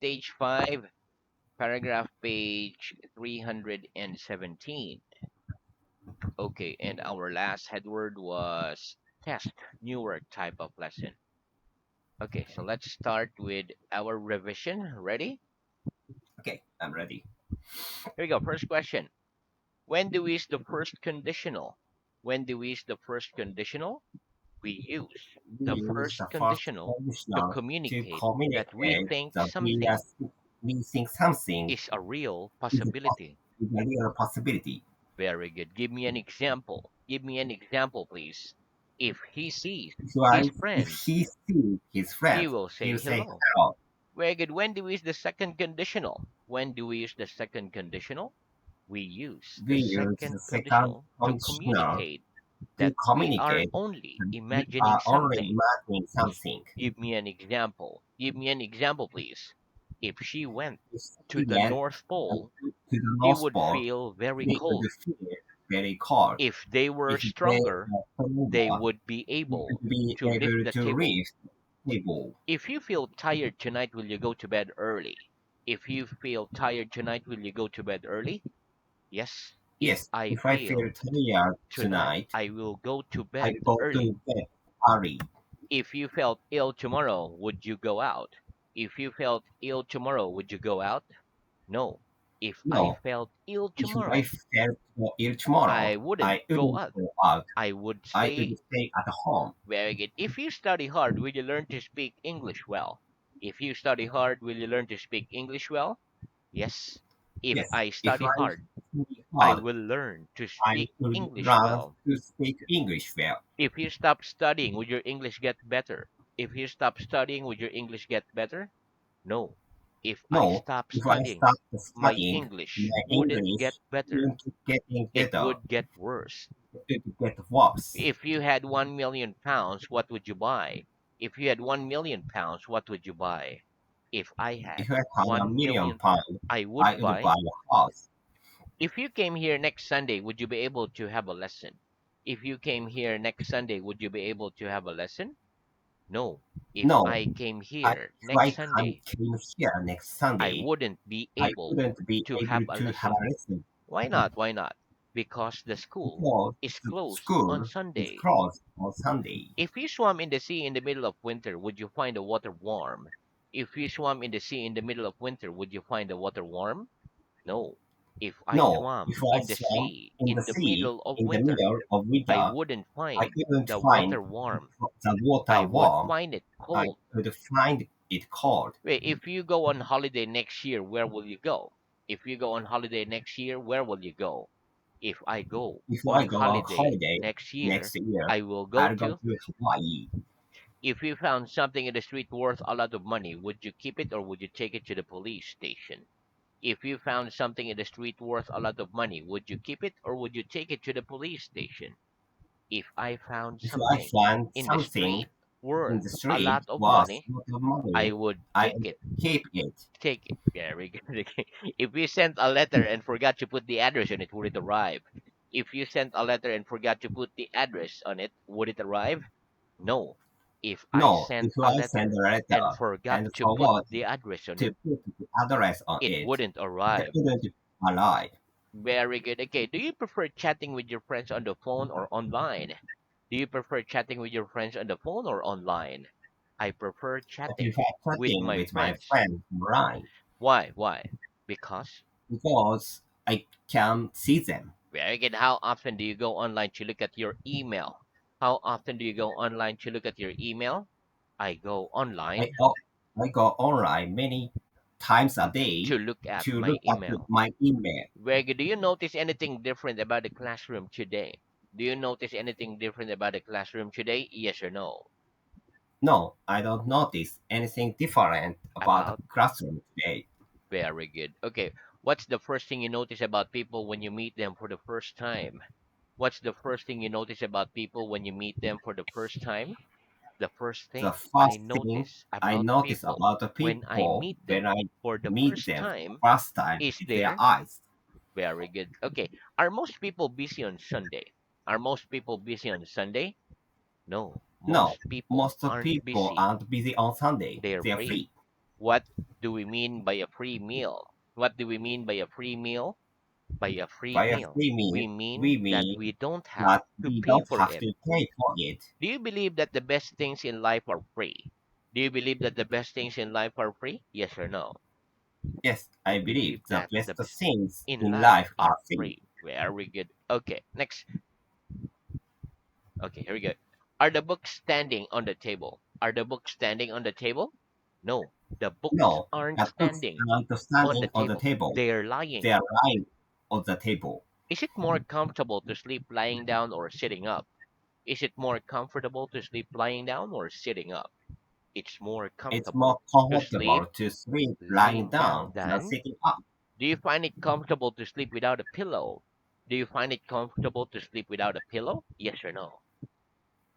Stage 5, paragraph page 317. Okay, and our last headword was test, newer type of lesson. Okay, so let's start with our revision. Ready? Okay, I'm ready. Here we go. First question. When do we use the first conditional? When do we use the first conditional? We use We the use first the first conditional to conditional to communicate that we communicate think that something we think something is a real is possibility. is a real possibility. Very good. Give me an example. Give me an example, please. If he sees his So if friend, he sees his he friend, will he say will say hello. hello. Very good. When do we use the second conditional? When do we use the second conditional? We use We the use the second second conditional to conditional communicate to that we are communicate only that we imagining are only something. imagining something. Give me an example. Give me an example, please. If she went If to he the went North Pole, to the he North would Pole, feel very we would cold. feel very cold. If they were If they stronger, were they stronger, would be we able would be to lift able the to table. reach the table. If you feel tired tonight, will you go to bed early? If you feel tired tonight, will you go to bed early? Yes. If Yes, I if I feel feel tired tonight, tonight, I will go to I bed go early. to bed early. If you felt ill tomorrow, would you go out? If you felt ill tomorrow, would you go out? No. If I No, felt ill if I tomorrow, felt ill tomorrow, I wouldn't I go wouldn't out. go out. I would I would stay. stay at home. Very good. If you study hard, will you learn to speak English well? If you study hard, will you learn to speak English well? Yes. If Yes, I if study I hard, study I hard, will learn to I speak could English learn well. to speak English well. If you stop studying, would your English get better? If you stop studying, would your English get better? No. If I No, stop if I studying, start my studying, English my wouldn't get English better. won't getting It better. would get worse. It will get worse. If you had 1 million pounds, what would you buy? If you had 1 million pounds, what would you buy? If I had If I had a 1 million million, pounds, I I would would buy. buy a house. If you came here next Sunday, would you be able to have a lesson? If you came here next Sunday, would you be able to have a lesson? No. If No, I came I, here if next I can Sunday, came here next I Sunday, wouldn't be I able wouldn't be to have able a to have lesson. a lesson Why not? Why not? Because the school because is the closed on school is Sunday. closed on Sunday. If you swam in the sea in the middle of winter, would you find the water warm? If you swam in the sea in the middle of winter, would you find the water warm? No. If I No, if swam I in the swam sea in the in the sea middle of in the winter, middle of I winter, wouldn't I find couldn't the find water warm. the water I would warm. find it I cold. could find it cold. Wait, if you go on holiday next year, where will you go? If you go on holiday next year, where will you go? If I go If on I go on holiday holiday next year, next year, I will go I'll go to. to Hawaii. If you found something in the street worth a lot of money, would you keep it or would you take it to the police station? If you found something in the street worth a lot of money, would you keep it or would you take it to the police station? If I found If I something find in the something street in worth the a street lot of was money, a lot of I money, would I take it. keep it. Take it. Very good. Okay. If you sent a letter and forgot to put the address on it, would it arrive? If you sent a letter and forgot to put the address on it, would it arrive? No. If I No, if sent a I send letter a and letter forgot and to put forgot the address on to it, put the address on it it, wouldn't it arrive. wouldn't arrive. Very good. Okay. Do you prefer chatting with your friends on the phone or online? Do you prefer chatting with your friends on the phone or online? I prefer I chatting prefer with chatting my with my friends. friends online Why? Why? Because? because I can see them. Very good. How often do you go online to look at your email? How often do you go online to look at your email? I go I online go, I go online many times a day to look at to my look at email. my email. Very good. Do you notice anything different about the classroom today? Do you notice anything different about the classroom today? Yes or no? No, I don't notice anything different about the About? classroom today. Very good. Okay. What's the first thing you notice about people when you meet them for the first time? What's the first thing you notice about people when you meet them for the first time? The first The thing I first thing notice I about notice people about the when I people meet when them I for the meet first them for time the first time is is their their. eyes. Very good. Okay. Are most people busy on Sunday? Are most people busy on Sunday? No. No, Most people most of aren't people busy. aren't busy on Sunday. They're They're free. free. What do we mean by a free meal? What do we mean by a free meal? By a free By a meal, free meal, we we mean that mean we don't have that to we pay don't for have it. to pay for it. Do you believe that the best things in life are free? Do you believe that the best things in life are free? Yes or no? Yes, I I believe believe the that best the best things in in life life are are free. free. Very good. Okay, next. Okay, here we go. Are the books standing on the table? Are the books standing on the table? No, the books No, aren't the books standing aren't on the standing on the table. table. They're They lying. are lying on the table. Is it more comfortable to sleep lying down or sitting up? Is it more comfortable to sleep lying down or sitting up? It's more It's more comfortable to sleep comfortable to sleep lying laying down down than than. sitting up. Do you find it comfortable to sleep without a pillow? Do you find it comfortable to sleep without a pillow? Yes or no?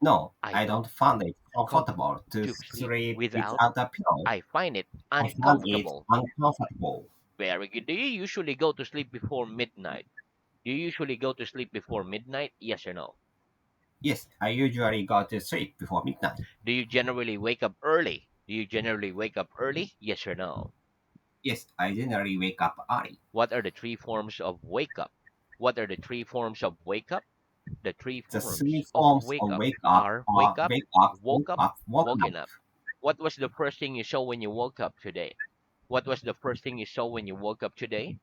No, I I don't don't find it comfortable comfortable to to sleep sleep without. without a pillow. I find it I find it uncomfortable. uncomfortable. Very good. Do you usually go to sleep before midnight? Do you usually go to sleep before midnight? Yes or no? Yes, I usually go to sleep before midnight. Do you generally wake up early? Do you generally wake up early? Yes or no? Yes, I generally wake up early. What are the three forms of wake up? What are the three forms of wake up? The three The forms three of forms wake of up wake up are are wake up, wake up, woke woke up, up, woken woken up. up. What was the first thing you saw when you woke up today? What was the first thing you saw when you woke up today?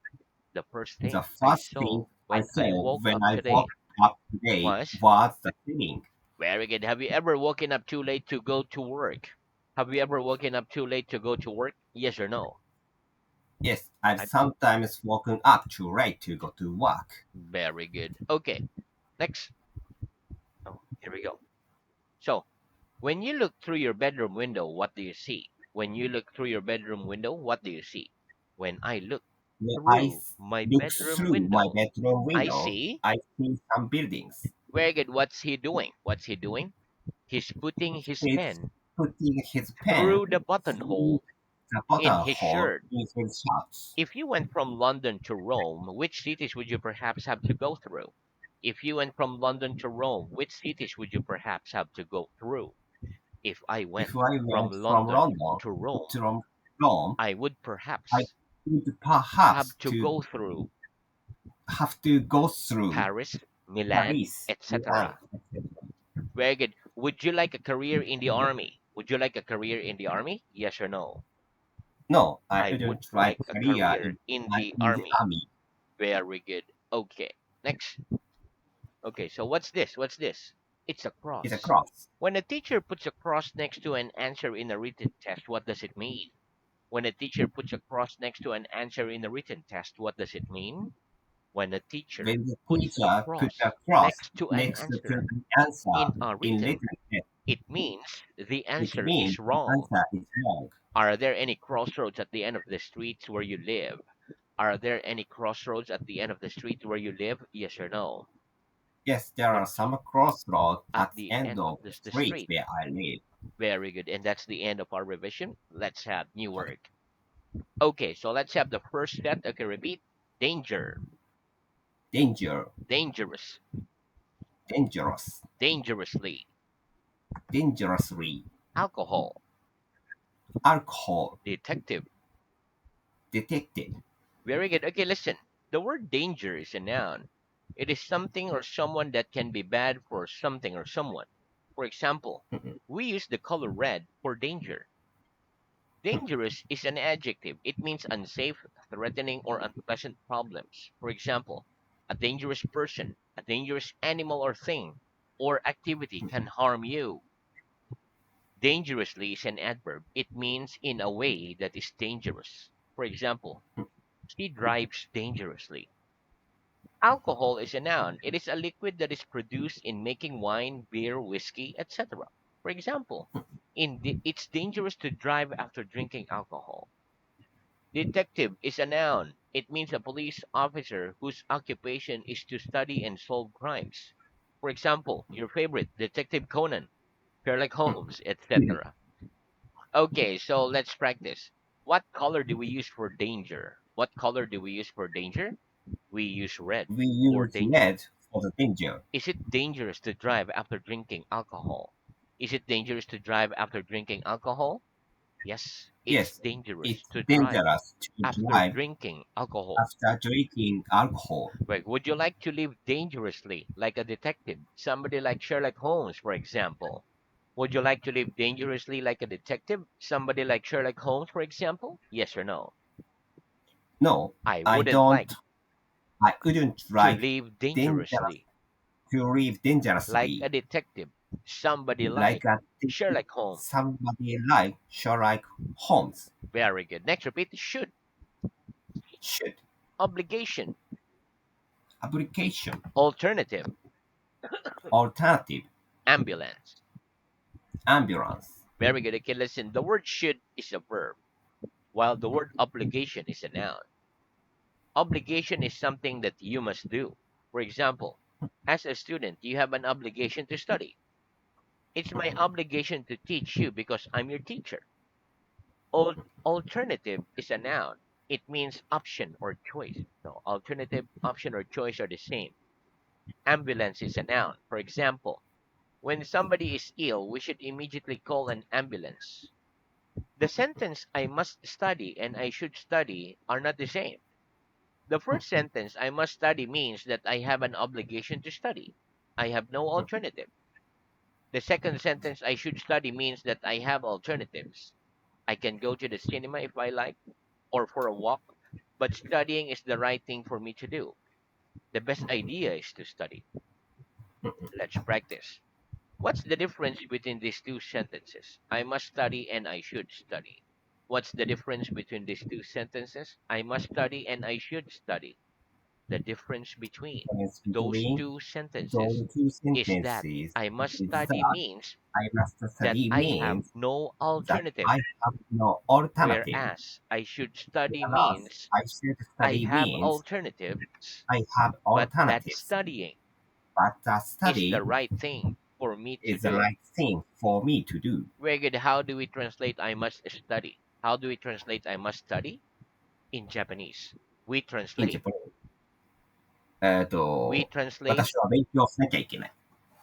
The first The thing I first thing saw I when I saw woke when up I woke today up today was. was the ceiling. Very good. Have you ever woken up too late to go to work? Have you ever woken up too late to go to work? Yes or no? Yes, I've I, sometimes woken up too late to go to work. very good. Okay, next. Oh, here we go. So, when you look through your bedroom window, what do you see? When you look through your bedroom window, what do you see? When I look When through my look bedroom through my window, bedroom I window, see. I see some buildings. Very good. What's he doing? What's he doing? He's putting his He's pen putting his pen through the through buttonhole the in buttonhole his shirt. in his shorts. If you went from London to Rome, which cities would you perhaps have to go through? If you went from London to Rome, which cities would you perhaps have to go through? If I If went I from went from London London to Rome, to Rome, I would I perhaps would have perhaps to to go through have to go through Paris, Milan, Paris, Milan, etc. etc. Very good. Would you like a career in the army? Would you like a career in the army? Yes or no? No, I I would wouldn't like like a a career career in the in the army. army. Very good. Okay. Next. Okay, so what's this? What's this? It's a It's a cross. cross. When a teacher puts a cross next to an answer in a written test, what does it mean? When a teacher puts a cross next to an answer in a written test, what does it mean? When a teacher When the puts a teacher put cross a cross next to an next to answer the answer in a in written, written text, it means the it answer means is the wrong. answer is wrong. Are there any crossroads at the end of the streets where you live? Are there any crossroads at the end of the street where you live? Yes or no? Yes, there Yep. are some crossroads At at the the end end of of the the street street. where I live. Very good. And that's the end of our revision. Let's have new word. Okay, so let's have the first set. Okay, repeat. Danger, Danger, dangerous, dangerous, dangerously, dangerously, alcohol, alcohol, detective. detective. Very good. Okay, listen. The word danger is a noun. It is something or someone that can be bad for something or someone. For example, we use the color red for danger. Dangerous is an adjective. It means unsafe, threatening, or unpleasant problems. For example, a dangerous person, a dangerous animal or thing, or activity can harm you. Dangerously is an adverb. It means in a way that is dangerous. For example, she drives dangerously. Alcohol is a noun. It is a liquid that is produced in making wine, beer, whiskey, etc. For example, it's dangerous to drive after drinking alcohol. Detective is a noun. It means a police officer whose occupation is to study and solve crimes. For example, your favorite, Detective Conan, Sherlock Holmes, etc. Okay, so let's practice. What color do we use for danger? What color do we use for danger? We use red We for use danger. red for the danger. Is it dangerous to drive after drinking alcohol? Is it dangerous to drive after drinking alcohol? Yes. It's Yes, dangerous it's to drive dangerous to after drive drinking alcohol. after drinking alcohol. Right. Would you like to live dangerously like a detective? Somebody like Sherlock Holmes, for example. Would you like to live dangerously like a detective? Somebody like Sherlock Holmes, for example? Yes or no? No, I I wouldn't like don't. I wouldn't to like live dangerous dangerously to live like a dangerously detective. Somebody like like a Sherlock Holmes. somebody like Sherlock Holmes. Very good. Next, repeat should. Should Obligation. application Alternative. alternative Ambulance. ambulance. Very good. Okay, listen. The word should is a verb, while the word obligation is a noun. Obligation is something that you must do. For example, as a student, you have an obligation to study. It's my obligation to teach you because I'm your teacher. Alternative is a noun. It means option or choice. So alternative, option, or choice are the same. Ambulance is a noun. For example, when somebody is ill, we should immediately call an ambulance. The sentence I must study and I should study are not the same. The first sentence I must study means that I have an obligation to study. I have no alternative. The second sentence I should study means that I have alternatives. I can go to the cinema if I like or for a walk, but studying is the right thing for me to do. The best idea is to study. Let's practice. What's the difference between these two sentences? I must study and I should study. What's the difference between these two sentences? I must study and I should study. The difference between Difference those between two sentences those two is that sentences I must is study that means I must that study I have means no that alternative, I have no alternative, whereas I should study whereas means I should I study have means alternatives, I have but that alternatives, studying but the is the study right thing for me to is the do. right thing for me to do. Very good. How do we translate I must study? How do we translate I must study? In Japanese. We in translate. Japan. We translate 私は勉強しなきゃいけない。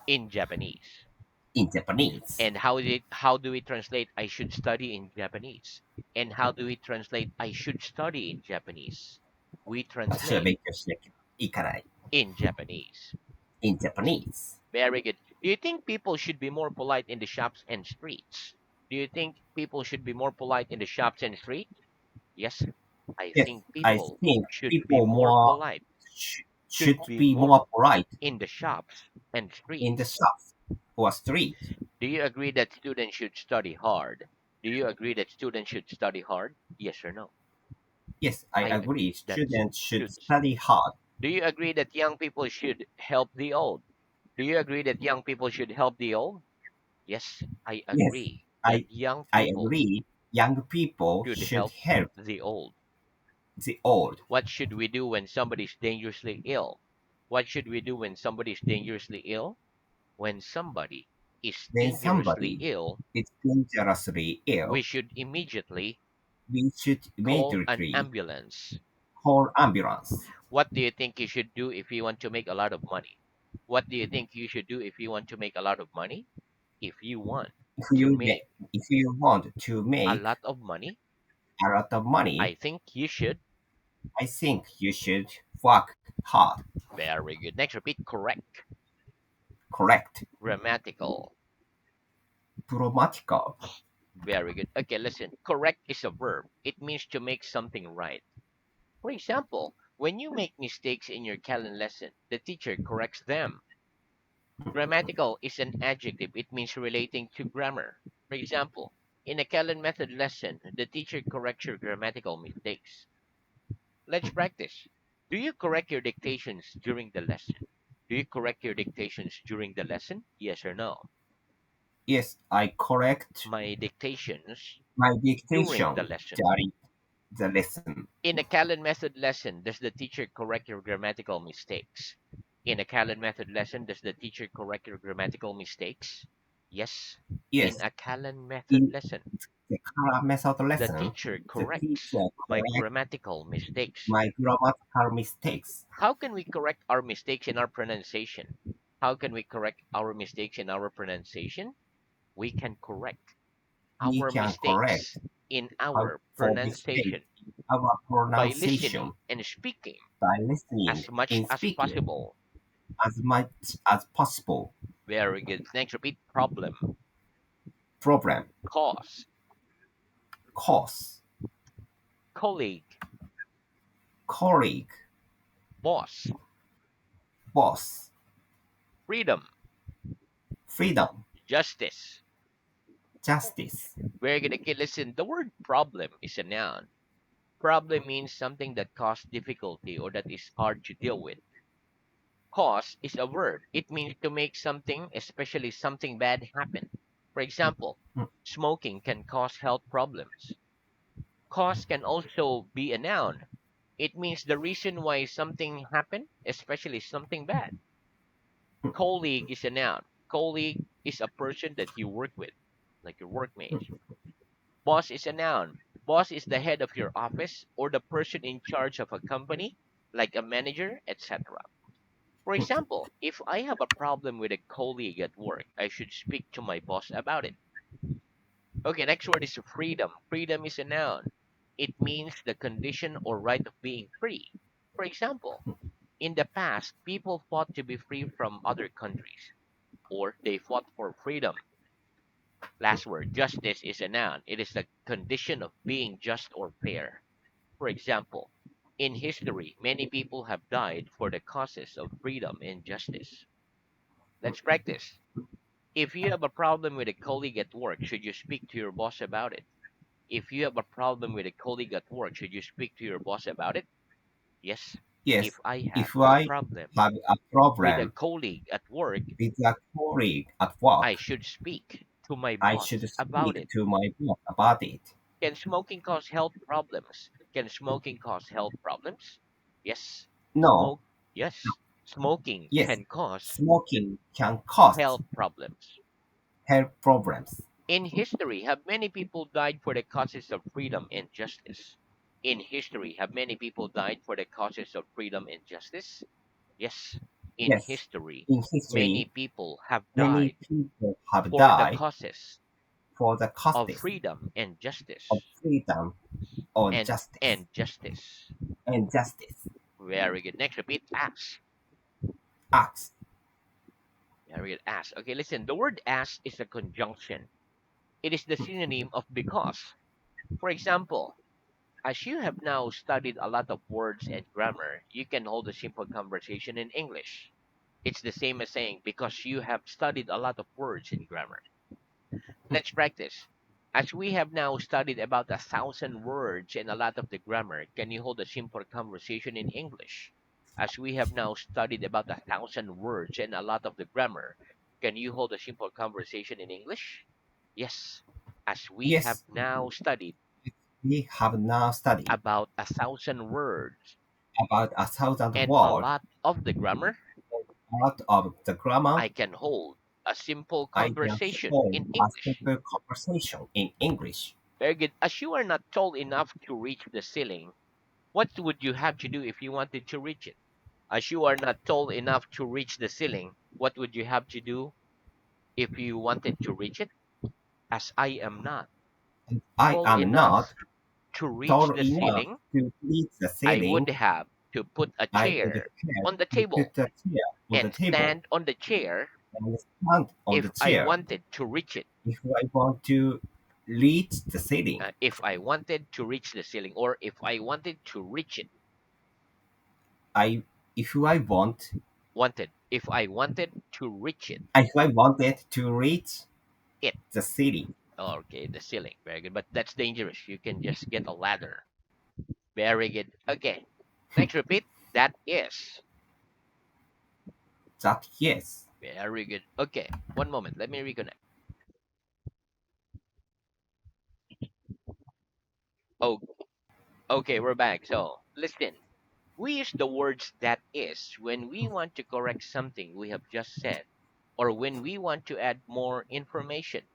in Japanese. in Japanese. And how do we translate I should study in Japanese? And how do we translate I should study in Japanese? We 私は translate 勉強しなきゃいけない。in Japanese. in Japanese. Very good. Do you think people should be more polite in the shops and streets? Do you think people should be more polite in the shops and streets? Yes, I Yes, think I people think should be people more more polite, should should be be more more polite in the shops and in the streets. shops or street. Do you agree that students should study hard? Do you agree that students should study hard? Yes or no? Yes, I I agree. agree that Students should students. study hard. Do you agree that young people should help the old? Do you agree that young people should help the old? Yes, I Yes, agree that I young I people agree. Young people should should help help the old. the old. What should we do when somebody's dangerously ill? What should we do when somebody's dangerously ill? When somebody is When dangerously somebody ill, is dangerously we ill, should immediately we should call an immediately ambulance. call ambulance. What do you think you should do if you want to make a lot of money? What do you think you should do if you want to make a lot of money? If you want If to you make if you want to a make lot of money, a lot of I money, think you should. I think you should work hard. Very good. Next, repeat correct. Correct. Grammatical. Grammatical. Very good. Okay, listen. Correct is a verb. It means to make something right. For example, when you make mistakes in your Callan lesson, the teacher corrects them. Grammatical is an adjective. It means relating to grammar. For example, in a Callan Method lesson, the teacher corrects your grammatical mistakes. Let's practice. Do you correct your dictations during the lesson? Do you correct your dictations during the lesson? Yes or no? Yes, I correct My dictations my during the dictation lesson. during the lesson. In a Callan Method lesson, does the teacher correct your grammatical mistakes? In a Callan Method lesson, does the teacher correct your grammatical mistakes? Yes. In Yes, a Callan Method in lesson, the current method the lesson, teacher the corrects teacher my correct grammatical mistakes. my grammatical mistakes. How can we correct our mistakes in our pronunciation? How can we correct our mistakes in our pronunciation? We can correct We our can mistakes correct in How our for mistake pronunciation our by pronunciation listening and speaking by listening as much in as speaking possible. as much as possible. Very good. Next, repeat problem, Problem, cause, cause, colleague, colleague, boss, boss, freedom, freedom, justice. justice. Very good. Okay, listen. The word problem is a noun. Problem means something that causes difficulty or that is hard to deal with. Cause is a verb. It means to make something, especially something bad, happen. For example, Mm, smoking can cause health problems. Cause can also be a noun. It means the reason why something happened, especially something bad. mm, Colleague is a noun. Colleague is a person that you work with, like your workmates. mm, Boss is a noun. Boss is the head of your office or the person in charge of a company, like a manager, etc. For mm. example, if I have a problem with a colleague at work, I should speak to my boss about it. Okay, next word is freedom. Freedom is a noun. It means the condition or right of being free. For example, in the past, people fought to be free from other countries, or they fought for freedom. Last word, justice is a noun. It is the condition of being just or fair. For example, in history, many people have died for the causes of freedom and justice. Let's practice. If you have a problem with a colleague at work, should you speak to your boss about it? If you have a problem with a colleague at work, should you speak to your boss about it? Yes. Yes, If I have if a I problem have a with a problem colleague at work, with a colleague at I work, should speak to my I should boss about speak it. to my boss about it. Can smoking cause health problems? Can smoking cause health problems? Yes. No, Smoke. Yes. Smoking yes, can cause smoking can cause health problems. health problems. In history, have many people died for the causes of freedom and justice? In history, have many people died for the causes of freedom and justice? Yes. In Yes, history, in many history, people have many died people have for the died causes for the of causes freedom and of justice. freedom or And justice justice. and justice. Very good. Next, repeat as. Acts. Very good. As. Okay, listen. The word as is a conjunction. It is the synonym of because. For example, as you have now studied a lot of words and grammar, you can hold a simple conversation in English. It's the same as saying because you have studied a lot of words and grammar. Let's practice. As we have now studied about 1,000 words and a lot of the grammar, can you hold a simple conversation in English? As we have now studied about 1,000 words and a lot of the grammar, can you hold a simple conversation in English? Yes. As we have Yes, now studied we have now studied about 1,000 words about 1,000 and a words. lot of the grammar, Out of the grammar, I can hold a simple I can conversation hold in a English. simple conversation in English. Very good. As you are not tall enough to reach the ceiling, what would you have to do if you wanted to reach it? As you are not tall enough to reach the ceiling, what would you have to do if you wanted to reach it? As I am not And I tall am not enough to reach tall the enough ceiling, to reach the I ceiling. would have to put a I would chair have on the to table put a chair on the and table stand on the chair and stand on the if I chair wanted to reach it. if I want to reach the ceiling. If I wanted to reach the ceiling or if I wanted to reach it. I if I want If I wanted to reach it. if I wanted to reach It. the ceiling. Okay, the ceiling. Very good. But that's dangerous. You can just get a ladder. Very good. Okay. Next, repeat. That is. That yes. Very good. Okay. One moment. Let me reconnect. Oh, okay. We're back. So, listen. We use the words that is when we want to correct something we have just said or when we want to add more information.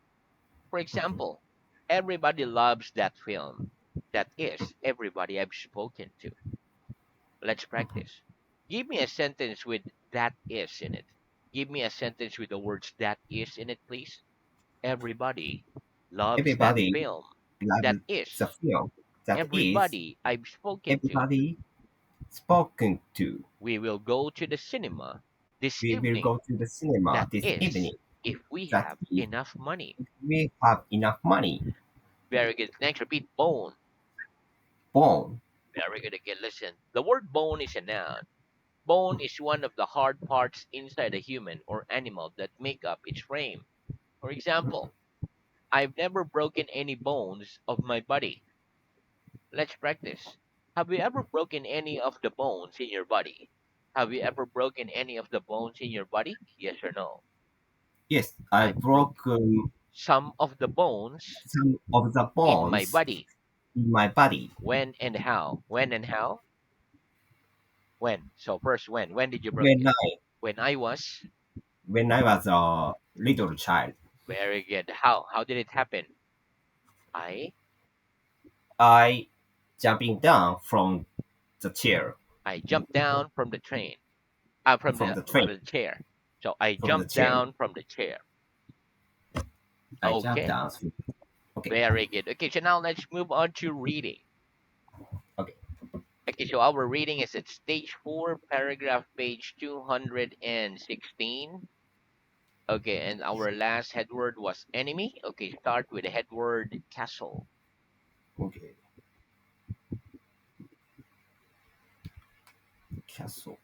For example, everybody loves that film. That is everybody I've spoken to. Let's practice. Give me a sentence with that is in it. Give me a sentence with the words that is in it, please. Everybody loves that Everybody film. Love That is a is film that is everybody I've spoken to. everybody spoken to. We will go to the cinema this We will evening. go to the cinema That this is evening. if we That have is enough money. if we have enough money. Very good. Next, repeat bone. Bone. Very good. Again, listen. The word bone is a noun. Bone is one of the hard parts inside a human or animal that make up its frame. For example, I've never broken any bones of my body. Let's practice. Have you ever broken any of the bones in your body? Have you ever broken any of the bones in your body? Yes or no? Yes, I I broke broke some of the bones some of the in my bones body. in my body When and how? When and how? When? So first, when? When did you broke when it? I When I was when I was a little child. very good. How? How did it happen? I I jumping down from the chair I jumped down from the train. from the train From the chair. So I from the jumped chair. down from the chair. I jumped Okay. down. Okay, Very good. Okay, so now let's move on to reading. okay, Okay, so our reading is at stage 4, paragraph page 216. Okay, and our last headword was enemy. Okay, start with the headword castle. okay. Castle.